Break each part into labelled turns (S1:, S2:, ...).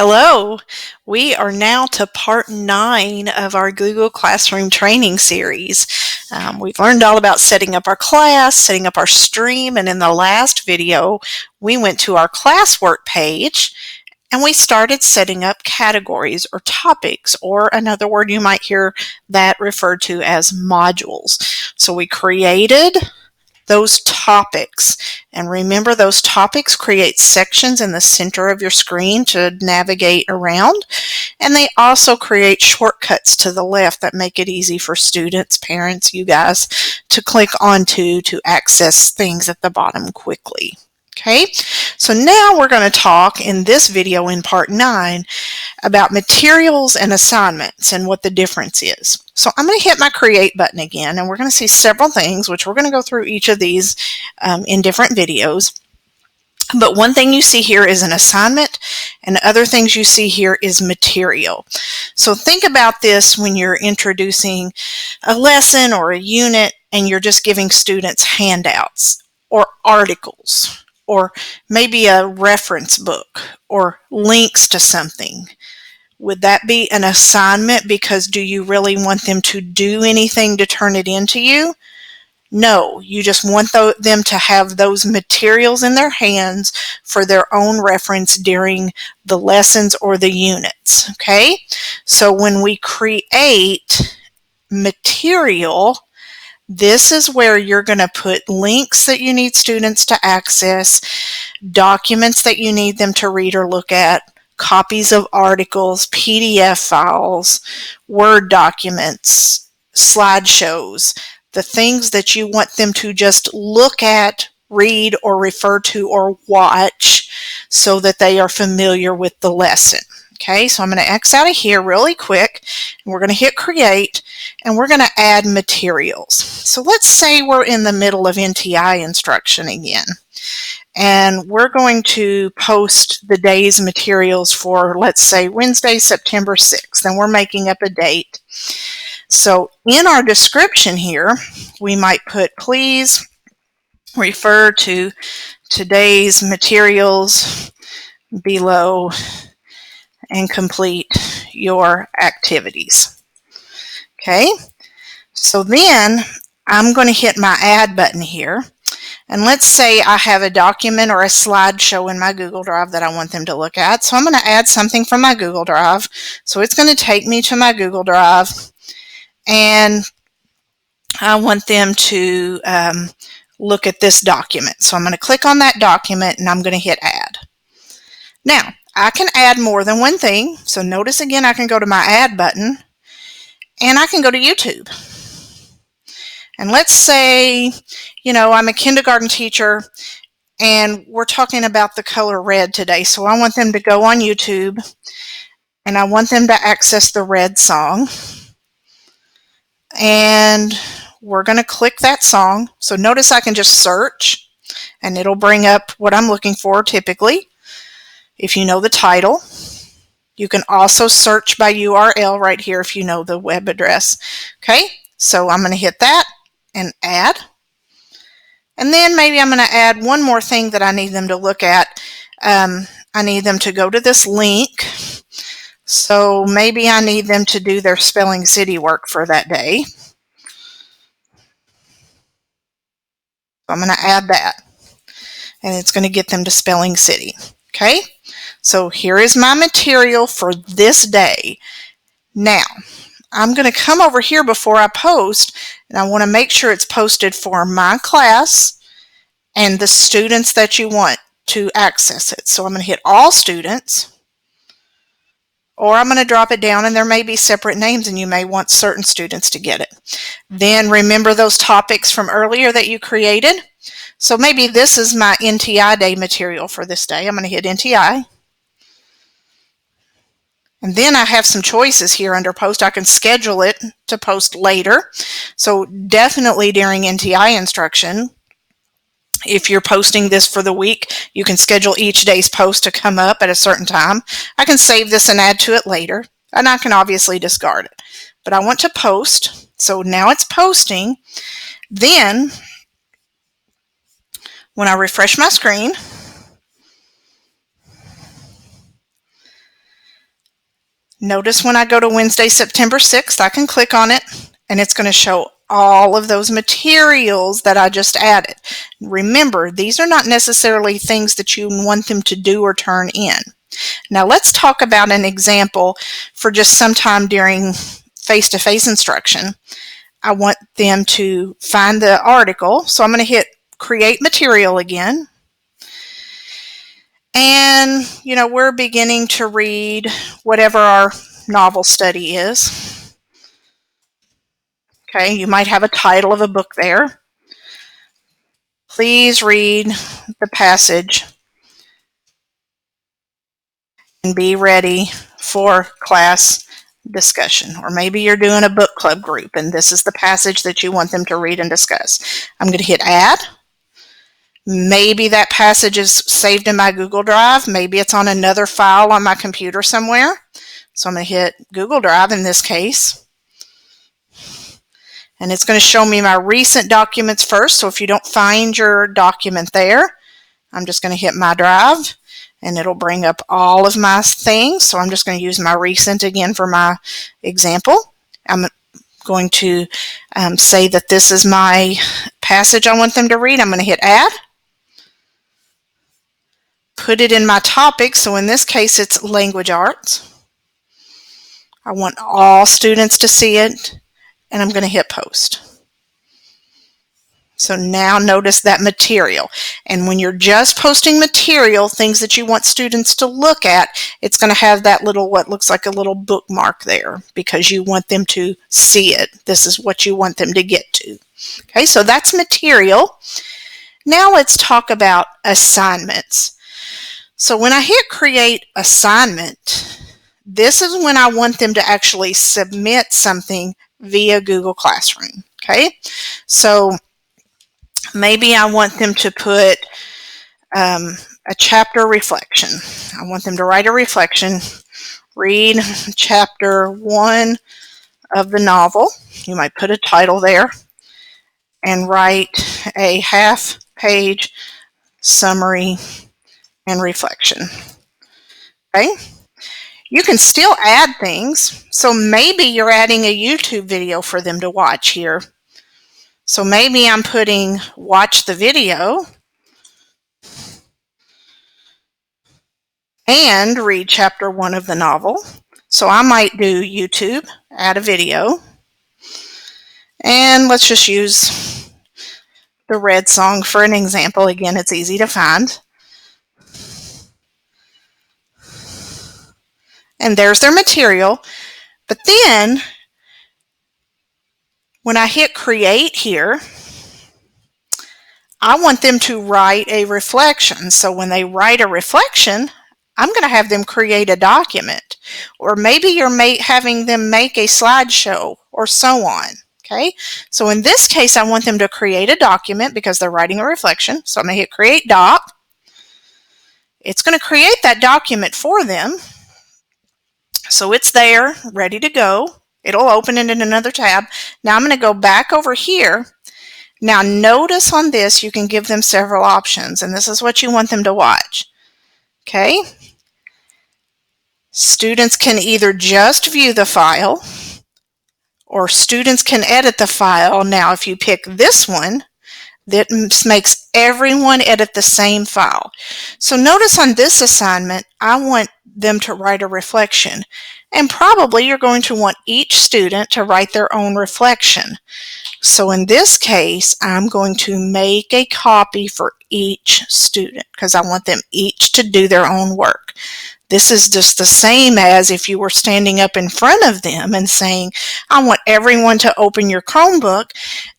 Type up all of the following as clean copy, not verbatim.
S1: Hello, we are now to part 9 of our Google Classroom training series. We've learned all about setting up our class, setting up our stream, and in the last video we went to our classwork page and we started setting up categories or topics, or another word you might hear that referred to as modules. So we created those topics, and remember, those topics create sections in the center of your screen to navigate around, and they also create shortcuts to the left that make it easy for students, parents, you guys to click onto to access things at the bottom quickly. Okay, so now we're going to talk in this video in part 9 about materials and assignments and what the difference is. So I'm going to hit my create button again, and we're going to see several things, which we're going to go through each of these in different videos. But one thing you see here is an assignment, and other things you see here is material. So think about this when you're introducing a lesson or a unit and you're just giving students handouts or articles, or maybe a reference book or links to something. Would that be an assignment? Because do you really want them to do anything to turn it into you? No, you just want them to have those materials in their hands for their own reference during the lessons or the units. Okay, so when we create material, this is where you're going to put links that you need students to access, documents that you need them to read or look at, copies of articles, PDF files, Word documents, slideshows, the things that you want them to just look at, read, or refer to, or watch so that they are familiar with the lesson. Okay, so I'm going to X out of here really quick, and we're going to hit create, and we're going to add materials. So let's say we're in the middle of NTI instruction again, and we're going to post the day's materials for, let's say, Wednesday, September 6th, and we're making up a date. So in our description here, we might put, please refer to today's materials below and complete your activities. Okay, so then I'm going to hit my add button here, and let's say I have a document or a slideshow in my Google Drive that I want them to look at. So I'm going to add something from my Google Drive. So it's going to take me to my Google Drive, and I want them to look at this document. So I'm going to click on that document, and I'm going to hit add. Now, I can add more than one thing. So notice again, I can go to my add button, and I can go to YouTube. And let's say, I'm a kindergarten teacher, and we're talking about the color red today. So I want them to go on YouTube, and I want them to access the red song. And we're going to click that song. So notice I can just search, and it'll bring up what I'm looking for typically. If you know the title, you can also search by URL right here if you know the web address. Okay, so I'm going to hit that and add. And then maybe I'm going to add one more thing that I need them to look at. I need them to go to this link. So maybe I need them to do their Spelling City work for that day. I'm going to add that, and it's going to get them to Spelling City. Okay, so here is my material for this day. Now, I'm going to come over here before I post, and I want to make sure it's posted for my class and the students that you want to access it. So I'm going to hit all students, or I'm going to drop it down, and there may be separate names, and you may want certain students to get it. Then remember those topics from earlier that you created. So maybe this is my NTI day material for this day. I'm going to hit NTI. And then I have some choices here under post. I can schedule it to post later. So definitely during NTI instruction, if you're posting this for the week, you can schedule each day's post to come up at a certain time. I can save this and add to it later, and I can obviously discard it. But I want to post, so now it's posting. Then, when I refresh my screen, Notice when I go to Wednesday, September 6th, I can click on it and it's going to show all of those materials that I just added. Remember, these are not necessarily things that you want them to do or turn in. Now let's talk about an example for just some time during face-to-face instruction. I want them to find the article, so I'm going to hit Create Material again. And, we're beginning to read whatever our novel study is. Okay, you might have a title of a book there. Please read the passage and be ready for class discussion. Or maybe you're doing a book club group and this is the passage that you want them to read and discuss. I'm going to hit Add. Maybe that passage is saved in my Google Drive. Maybe it's on another file on my computer somewhere. So I'm going to hit Google Drive in this case. And it's going to show me my recent documents first. So if you don't find your document there, I'm just going to hit My Drive and it'll bring up all of my things. So I'm just going to use my recent again for my example. I'm going to say that this is my passage I want them to read. I'm going to hit Add. Put it in my topic, so in this case it's language arts. I want all students to see it, and I'm going to hit Post. So now notice that material. And when you're just posting material, things that you want students to look at, it's going to have that little, what looks like a little bookmark there, because you want them to see it. This is what you want them to get to. Okay, so that's material. Now let's talk about assignments. So when I hit Create Assignment, this is when I want them to actually submit something via Google Classroom. Okay, so maybe I want them to put a chapter reflection. I want them to write a reflection, read chapter 1 of the novel. You might put a title there and write a half-page summary and reflection. Okay, you can still add things. So maybe you're adding a YouTube video for them to watch here. So maybe I'm putting watch the video and read chapter 1 of the novel. So I might do YouTube, add a video, and let's just use the Red song for an example. Again, it's easy to find. And there's their material. But then when I hit Create here, I want them to write a reflection. So when they write a reflection, I'm going to have them create a document. Or maybe you're having them make a slideshow or so on. Okay, so in this case, I want them to create a document because they're writing a reflection. So I'm going to hit Create Doc. It's going to create that document for them. So it's there, ready to go. It'll open it in another tab. Now I'm going to go back over here. Now notice on this, you can give them several options, and this is what you want them to watch. Okay? Students can either just view the file, or students can edit the file. Now if you pick this one, that makes everyone edit the same file. So notice on this assignment, I want them to write a reflection. And probably you're going to want each student to write their own reflection. So in this case, I'm going to make a copy for each student because I want them each to do their own work. This is just the same as if you were standing up in front of them and saying, I want everyone to open your Chromebook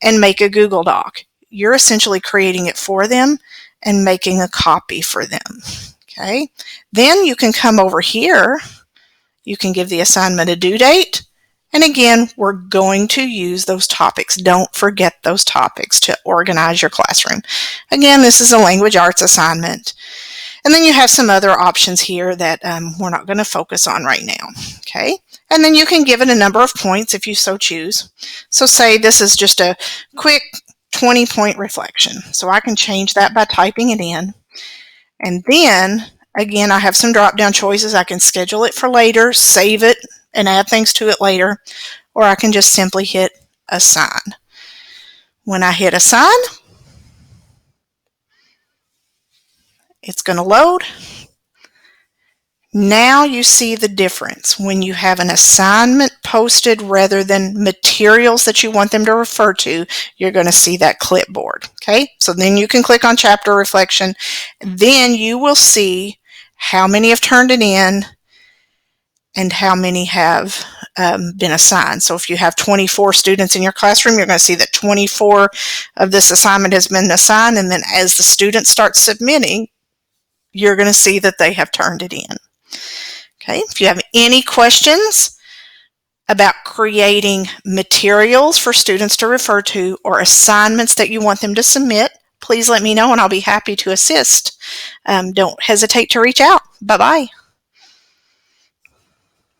S1: and make a Google Doc. You're essentially creating it for them and making a copy for them. Okay. Then you can come over here. You can give the assignment a due date. And again, we're going to use those topics. Don't forget those topics to organize your classroom. Again, this is a language arts assignment. And then you have some other options here that we're not going to focus on right now. Okay. And then you can give it a number of points if you so choose. So say this is just a quick 20-point reflection. So I can change that by typing it in. And then, again, I have some drop-down choices. I can schedule it for later, save it, and add things to it later, or I can just simply hit Assign. When I hit Assign, it's going to load. Now you see the difference. When you have an assignment posted rather than materials that you want them to refer to, you're going to see that clipboard. Okay, so then you can click on chapter reflection. Then you will see how many have turned it in and how many have been assigned. So if you have 24 students in your classroom, you're going to see that 24 of this assignment has been assigned, and then as the students start submitting, you're going to see that they have turned it in. Okay, if you have any questions about creating materials for students to refer to or assignments that you want them to submit, please let me know and I'll be happy to assist. Don't hesitate to reach out. Bye-bye.